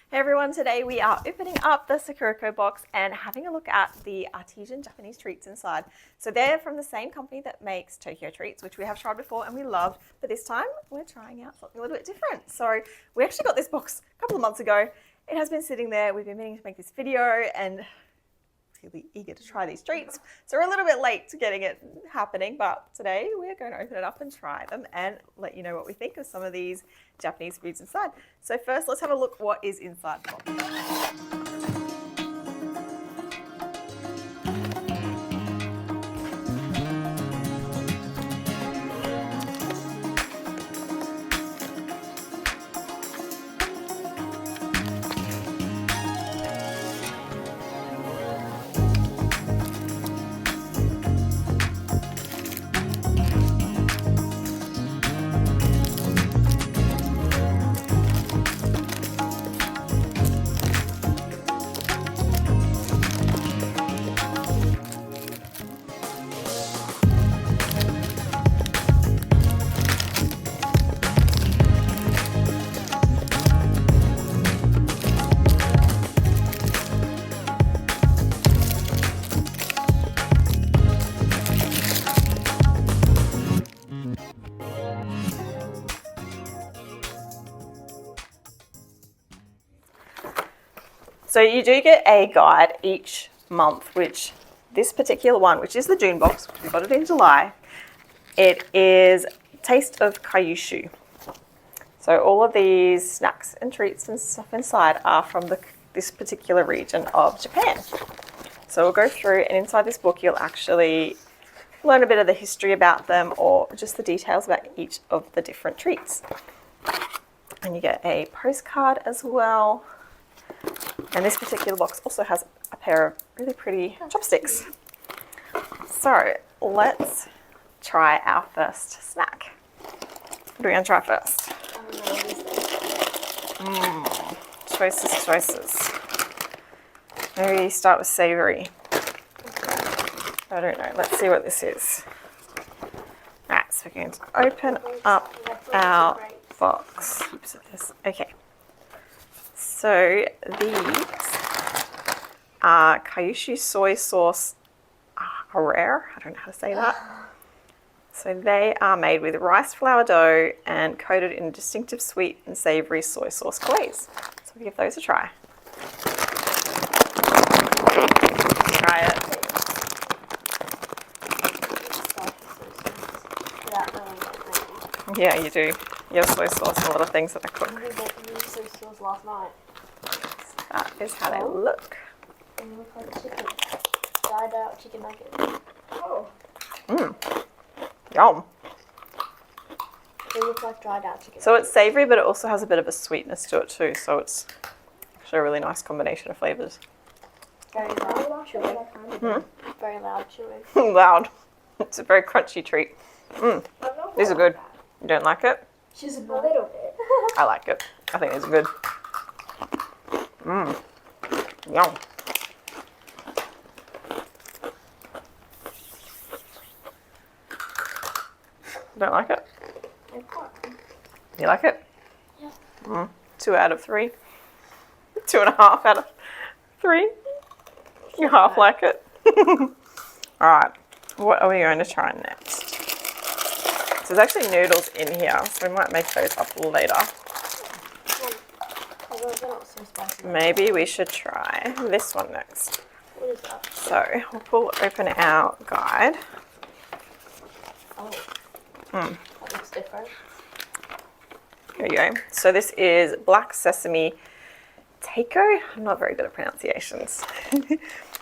Hey everyone, today we are opening up the Sakuraco box and having a look at the Artisian Japanese treats inside. So they're from the same company that makes Tokyo treats, which we have tried before and we loved, but this time we're trying out something a little bit different. So we actually got this box a couple of months ago. It has been sitting there. We've been meaning to make this video and really eager to try these treats. So we're a little bit late to getting it happening, but today we're going to open it up and try them and let you know what we think of some of these Japanese foods inside. So first, let's have a look what is inside the box. So you do get a guide each month, which this particular one, which is the June box, we got it in July, it is Taste of Kyushu. So all of these snacks and treats and stuff inside are from this particular region of Japan. So we'll go through, and inside this book you'll actually learn a bit of the history about them or just the details about each of the different treats. And you get a postcard as well. And this particular box also has a pair of really pretty chopsticks. So let's try our first snack. What are we going to try first? Choices. Maybe start with savoury. I don't know. Let's see what this is. Alright, so we're going to open up our box. Okay. So these are Kyushu soy sauce rare. I don't know how to say that. So they are made with rice flour dough and coated in distinctive sweet and savoury soy sauce glaze. So we'll give those a try. Try it. Yeah, you do. You have soy sauce and a lot of things that I cook. Soy sauce last night. That is how they look. They look like chicken. Dried out chicken nuggets. Oh. Yum. They look like dried out chicken. So it's savoury, but it also has a bit of a sweetness to it too. So it's actually a really nice combination of flavours. Very loud chewing. Very loud chewing. Loud. It's a very crunchy treat. These are good. You don't like it? She's a little bit. I like it. I think these are good. Yum. Don't like it? You like it? Yeah. 2 out of 3. 2.5 out of 3. You half like it. Alright, what are we going to try next? So there's actually noodles in here, so we might make those up later. Maybe we should try this one next. What is that? So we'll open our guide. Oh. That looks different. There you go. So this is black sesame taiko. I'm not very good at pronunciations.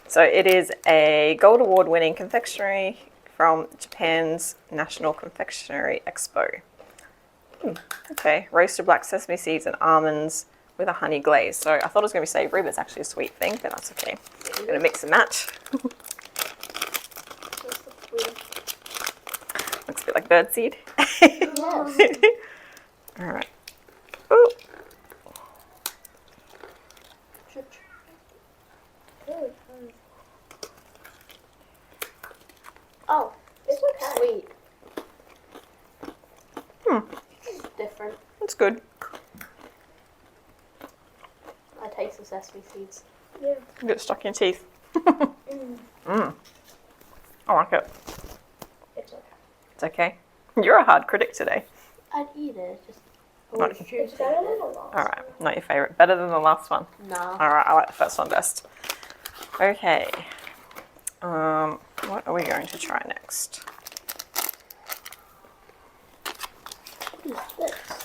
So it is a gold award winning confectionery from Japan's National Confectionery Expo. Okay, roasted black sesame seeds and almonds with a honey glaze. So I thought it was going to be savoury, but it's actually a sweet thing, but that's okay. I'm going to mix and match. Looks a bit like birdseed. Yes. All right. Ooh. Oh, this looks sweet. Different. It's good. taste of sesame seeds. You get stuck in your teeth. I like it. It's okay. It's okay. You're a hard critic today. I'd eat it. Just I Not- wouldn't choose It's to better eat than it. the last. Alright, not your favourite. Better than the last one. Nah. Alright, I like the first one best. Okay. What are we going to try next?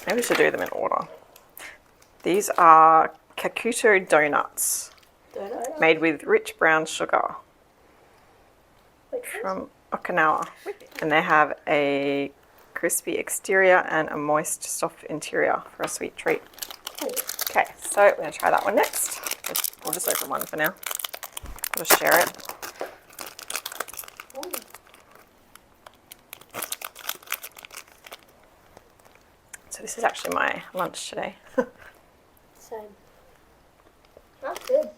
Maybe we should do them in order. These are Kakuto donuts Donut? made with rich brown sugar Wait, from Okinawa. And they have a crispy exterior and a moist, soft interior for a sweet treat. Okay, so we're going to try that one next. We'll just open one for now. We'll just share it. Ooh. So this is actually my lunch today. Same. That's good.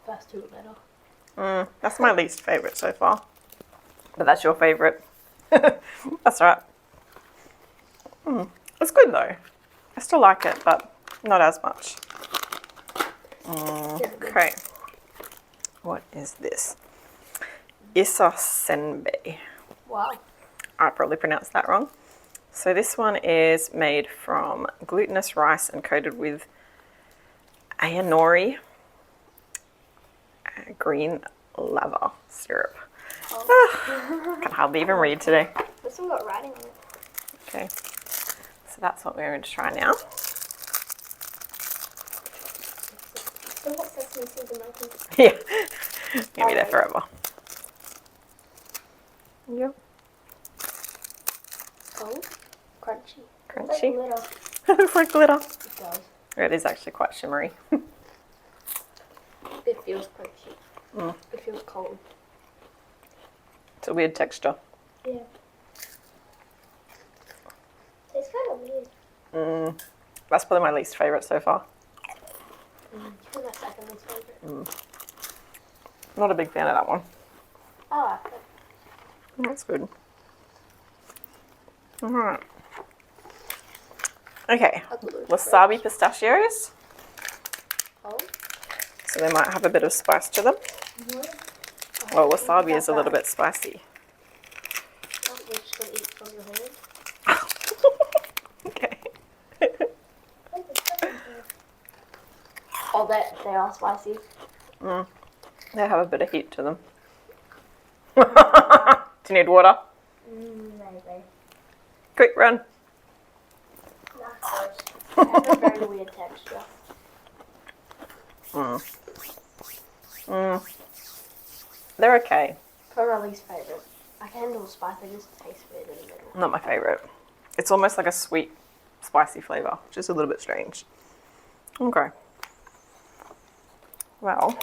First two are better. That's my least favourite so far. But that's your favourite. That's right. It's good though. I still like it, but not as much. Okay. What is this? Isa senbei. Wow. I probably pronounced that wrong. So this one is made from glutinous rice and coated with ayanori green lava syrup. I can hardly even read today. This one got writing on it. Okay, so that's what we're going to try now. So what sesame seeds am I making? Yeah, gonna be there forever. Yep, Oh, crunchy. Like crunchy. glitter. It's like glitter. It does. It is actually quite shimmery. It feels crunchy. It feels cold. It's a weird texture. Yeah. It's kind of weird. That's probably my least favourite so far. It's my second least favorite. Not a big fan of that one. Ah, That's good. Alright. Okay, wasabi pistachios. oh. So they might have a bit of spice to them. Well, wasabi is a little bit spicy. Oh, we're just gonna eat from your hand. Okay. Oh, they are spicy. They have a bit of heat to them. Do you need water? Maybe. Quick, run. Not gross. They have a very weird texture. They're okay. For my least favorite. I can handle spice, they just taste weird in the middle. Not my favourite. It's almost like a sweet, spicy flavour, which is a little bit strange. Okay. Well,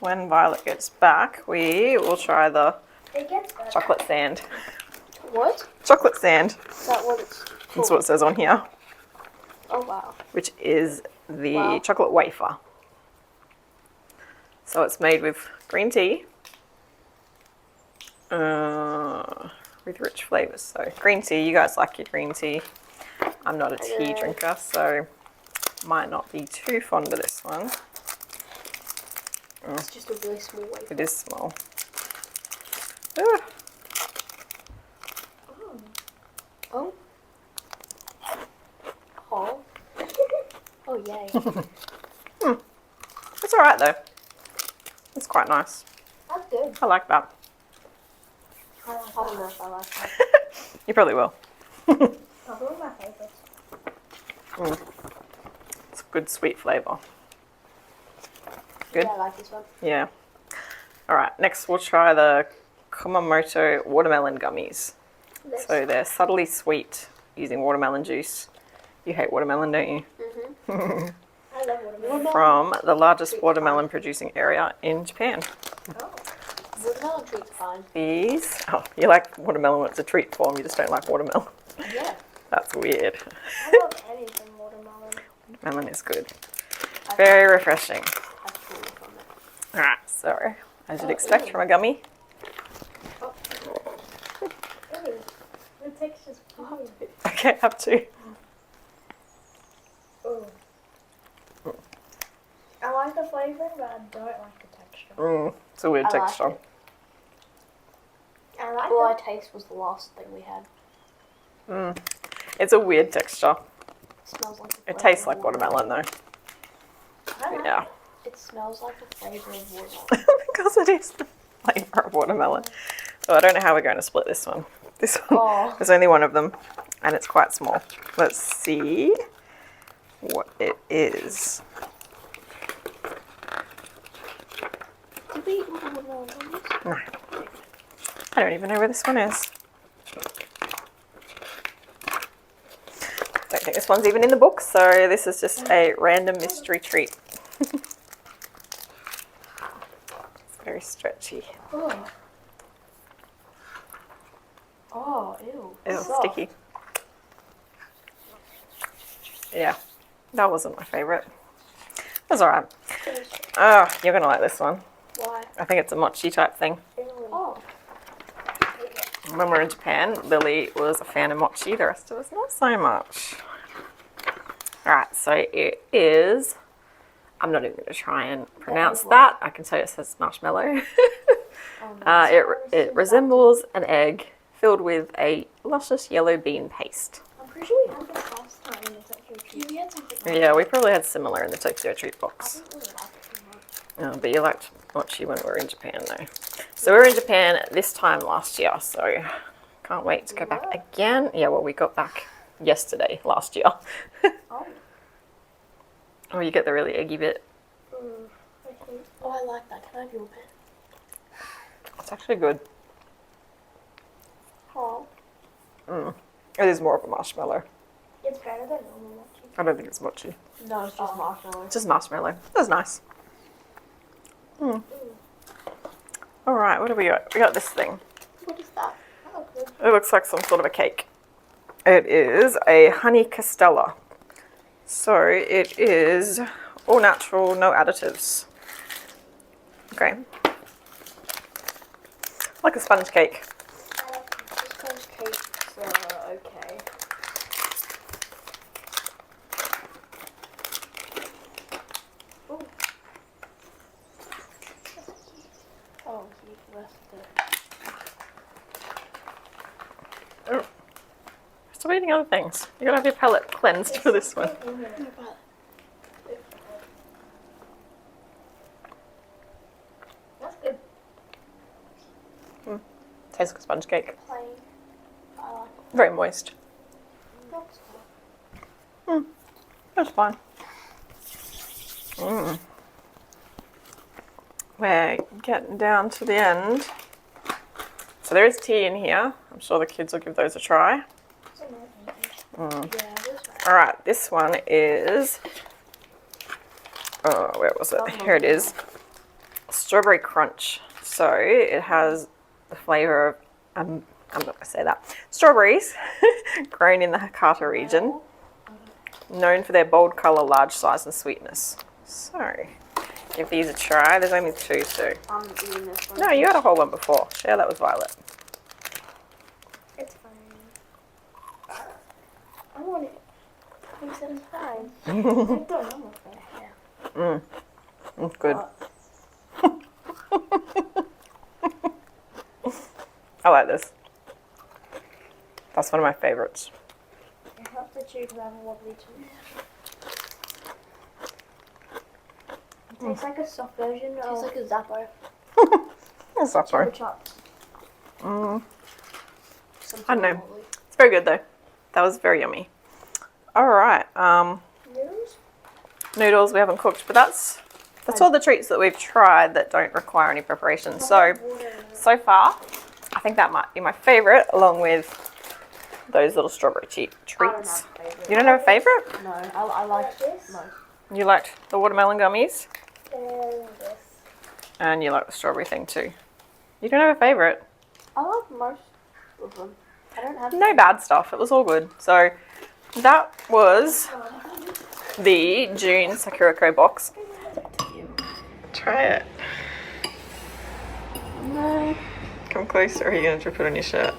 when Violet gets back, we will try the It gets better. chocolate sand. What? Chocolate sand. Is that what it's That's what it says on here, Oh, wow. which is the Wow. chocolate wafer. So it's made with green tea, with rich flavours. So green tea, you guys like your green tea. I'm not a tea drinker, so might not be too fond of this one. It's just a really small wafer. It is small. Ah, Oh. Oh. Oh, yay. it's all right though. It's quite nice. That's good. I like that. I like I don't know that. if I like that. You probably will. That's one of my favorites. It's a good sweet flavour. Good? Yeah, I like this one. Yeah. All right, next we'll try the Kumamoto watermelon gummies. This. So they're subtly sweet using watermelon juice. You hate watermelon, don't you? I love watermelon. From the largest watermelon producing area in Japan. Oh. Watermelon treat's fine. These, oh, you like watermelon when it's a treat form, you just don't like watermelon. Yeah. That's weird. I love anything watermelon. Watermelon is good. Very refreshing. That's cool from it. All right, so as you'd expect from a gummy. Ooh, the texture's weird. Okay, up to. the flavouring, but I don't like the texture. It's a weird I like texture. it. I like All I it. taste was the last thing we had. It's a weird texture. It smells like the It flavour tastes of like watermelon though. I like Yeah. it. It smells like the flavour of watermelon. Because it is the flavour of watermelon. So I don't know how we're going to split this one. This one, Oh. there's only one of them, and it's quite small. Let's see what it is. Did we eat watermelon on this? No. I don't even know where this one is. Don't think this one's even in the book, so this is just a random mystery treat. It's very stretchy. Oh. Oh, ew. It's Soft. sticky. Yeah, that wasn't my favourite. That's alright. Oh, you're going to like this one. Why? I think it's a mochi type thing. Oh. When we were in Japan, Lily was a fan of mochi, the rest of us not so much. Alright, so it is, I'm not even going to try and pronounce that. I can tell you it says marshmallow. It resembles an egg filled with a luscious yellow bean paste. I'm pretty sure we had this last time in the Tokyo Treat. We had something like Yeah, we probably had similar in the Tokyo Treat I box. didn't really like it too much. Oh, but you liked mochi when we were in Japan though. So we were in Japan this time last year, so can't wait to go back again. Yeah, well, we got back yesterday, last year. Oh. Oh, you get the really eggy bit. Okay. Oh, I like that. Can I have your pen? It's actually good. Oh. It is more of a marshmallow. It's better than normal mochi. I don't think it's mochi. No, it's just marshmallow. It's just marshmallow. That's nice. All right, what do we got? We got this thing. What is that? Oh, good. It looks like some sort of a cake. It is a honey castella. So it is all natural, no additives. Okay. Like a sponge cake. The sponge cakes are okay. Ooh. Oh, you left the... Stop eating other things. You're gonna have your palate cleansed for this one. That's good. Tastes like a sponge cake. Plain. I like it. Very moist. That's fine. That's fine. We're getting down to the end. So there is tea in here. I'm sure the kids will give those a try. Yeah, this one. All right, this one is, oh, where was it? Here it is. Strawberry crunch. So it has the flavor of, I'm not going to say that, strawberries grown in the Hakata region, known for their bold colour, large size and sweetness. So give these a try. There's only two, so. I'm eating this one. No, you had a whole one before. Share that with Violet. It's fine. I want it. You said it's fine. I don't know what's there. Yeah. It's good. I like this. That's one of my favourites. I have to chew because I have a wobbly tooth. It tastes like a soft version Tastes of like a Zappo. It's not sorry. Chupa Chups. I don't know. It's very good though. That was very yummy. All right. Noodles? Noodles we haven't cooked, but that's all the treats that we've tried that don't require any preparation. So far, I think that might be my favourite, along with those little strawberry treats. You don't have a favourite? No, I like this? most. You liked the watermelon gummies, And this. and you like the strawberry thing too. You don't have a favourite? I like most of them. I don't have No bad stuff. It was all good. So that was the June Sakuraco box. Try it. No. Come closer, or are you going to put on your shirt?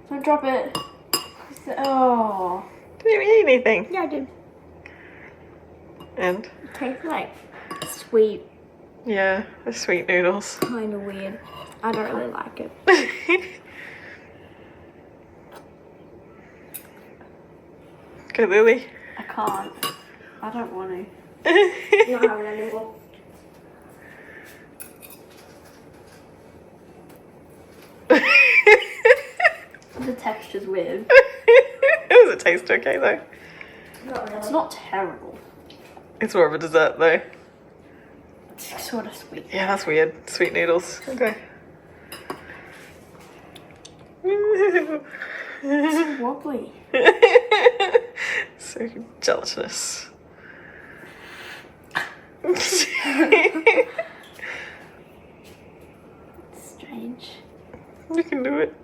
Don't drop it. Oh. Didn't even eat anything. Yeah, I did. And Tastes like sweet, Yeah, the sweet noodles. kind of weird. I don't really like it. Go, Lily. I can't. I don't want to. I'm not having any more. The texture's weird. Does it taste okay though? Not really. It's not terrible. It's more of a dessert though. It's sort of sweet. Yeah, that's weird. Sweet noodles. Okay. It's wobbly. So gelatinous. Strange. You can do it.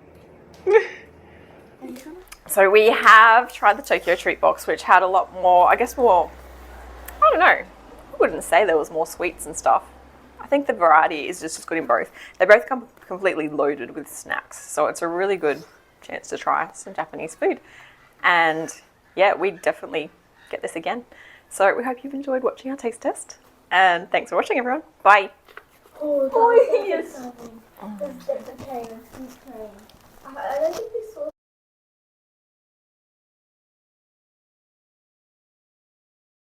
So we have tried the Tokyo treat box, which had a lot more, I guess more, I don't know, I wouldn't say there was more sweets and stuff. I think the variety is just as good in both. They both come completely loaded with snacks, so it's a really good chance to try some Japanese food. And yeah, we definitely get this again. So we hope you've enjoyed watching our taste test, and thanks for watching, everyone. Bye. Oh, Oh, that's yes. the pain. I don't think